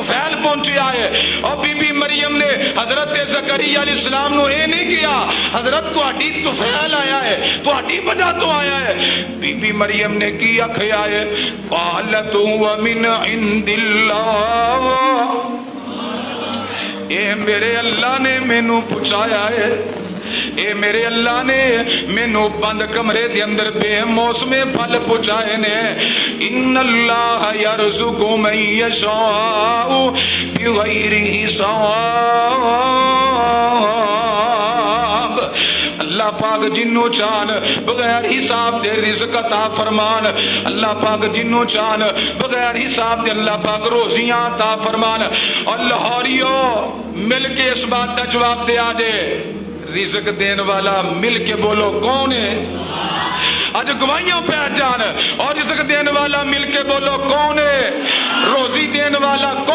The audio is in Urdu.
فیل پہنچیا ہے اور بی بی مریم نے حضرت زکریا علیہ السلام نو اے نہیں کیا حضرت تو ہڈی تو فیل آیا ہے تو ہڈی وجہ تو آیا ہے بی بی مریم نے کی آخیا ہے قالت ومن عند اللہ اے میرے اللہ نے مینوں پہنچایا ہے اے میرے اللہ نے مینوں بند کمرے دے اندر بے موسم پھل پہنچائے نے ان اللہ یرزق من یشاء بغیر حساب اللہ پاک جنوں چاہن بغیر حساب دے رزق عطا فرمان اللہ پاک جنوں چاہن بغیر حساب دے اللہ پاک روزیاں عطا فرمان اور لاہوریو مل کے اس بات کا جواب دیا دے رزق دین والا مل کے بولو کون ہے آج گواہیوں پہ جان اور رزق دین والا مل کے بولو کون ہے روزی دین والا کون